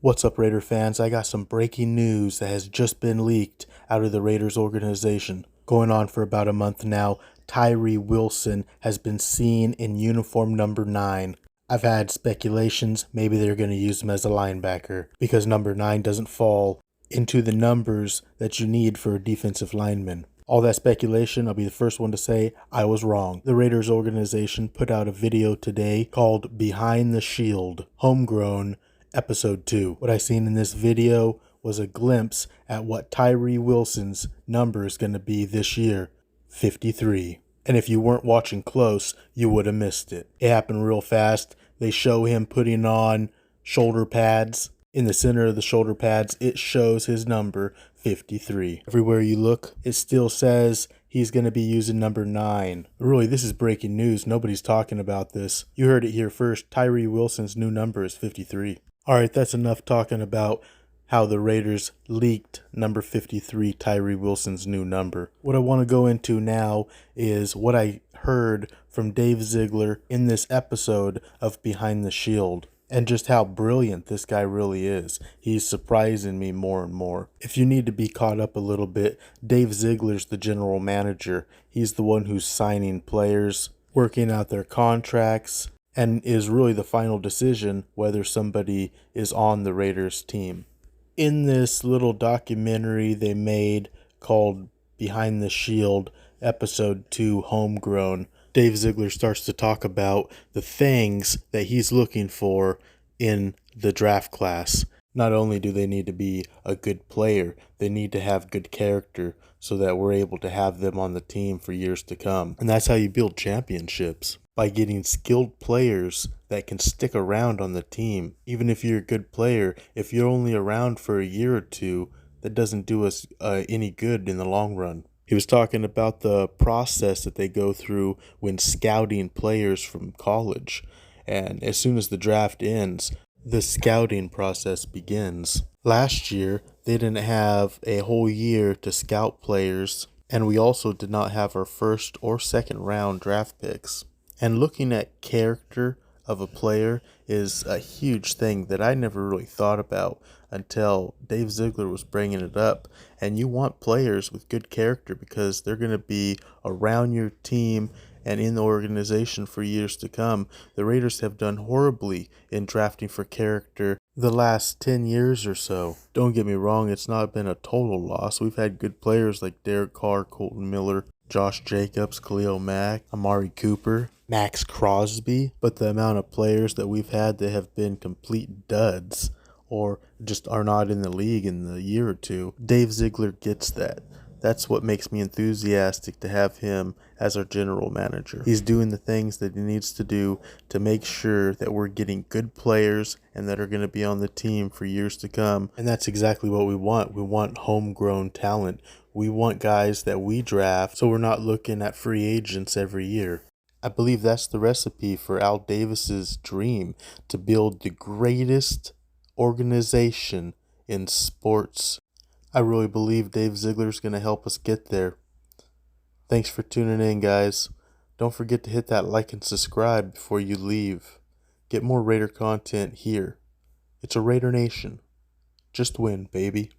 What's up, Raider fans? I got some breaking news that has just been leaked out of the Raiders organization. Going on for about a month now, Tyree Wilson has been seen in uniform number 9. I've had speculations maybe they're going to use him as a linebacker because number 9 doesn't fall into the numbers that you need for a defensive lineman. All that speculation, I'll be the first one to say I was wrong. The Raiders organization put out a video today called Behind the Shield, Homegrown, Episode 2. What I seen in this video was a glimpse at what Tyree Wilson's number is going to be this year, 53. And if you weren't watching close, you would have missed it. It happened real fast. They show him putting on shoulder pads. In the center of the shoulder pads, it shows his number, 53. Everywhere you look, it still says he's going to be using number 9. Really, this is breaking news. Nobody's talking about this. You heard it here first. Tyree Wilson's new number is 53. All right, that's enough talking about how the Raiders leaked number 53, Tyree Wilson's new number. What I want to go into now is what I heard from Dave Ziegler in this episode of Behind the Shield, and just how brilliant this guy really is. He's surprising me more and more. If you need to be caught up a little bit, Dave Ziegler's the general manager. He's the one who's signing players, working out their contracts, and is really the final decision whether somebody is on the Raiders team. In this little documentary they made called Behind the Shield, Episode 2, Homegrown, Dave Ziegler starts to talk about the things that he's looking for in the draft class. Not only do they need to be a good player, they need to have good character so that we're able to have them on the team for years to come. And that's how you build championships, by getting skilled players that can stick around on the team. Even if you're a good player, if you're only around for a year or two, that doesn't do us any good in the long run. He was talking about the process that they go through when scouting players from college. And as soon as the draft ends, the scouting process begins. Last year, they didn't have a whole year to scout players, and we also did not have our first or second round draft picks. And looking at character of a player is a huge thing that I never really thought about until Dave Ziegler was bringing it up. And you want players with good character because they're going to be around your team and in the organization for years to come. The Raiders have done horribly in drafting for character the last 10 years or so. Don't get me wrong, it's not been a total loss. We've had good players like Derek Carr, Colton Miller, Josh Jacobs, Khalil Mack, Amari Cooper, Max Crosby, but the amount of players that we've had that have been complete duds or just are not in the league in the year or two, Dave Ziegler gets that. That's what makes me enthusiastic to have him as our general manager. He's doing the things that he needs to do to make sure that we're getting good players and that are going to be on the team for years to come. And that's exactly what we want. We want homegrown talent. We want guys that we draft so we're not looking at free agents every year. I believe that's the recipe for Al Davis's dream, to build the greatest organization in sports. I really believe Dave Ziegler's going to help us get there. Thanks for tuning in, guys. Don't forget to hit that like and subscribe before you leave. Get more Raider content here. It's a Raider Nation. Just win, baby.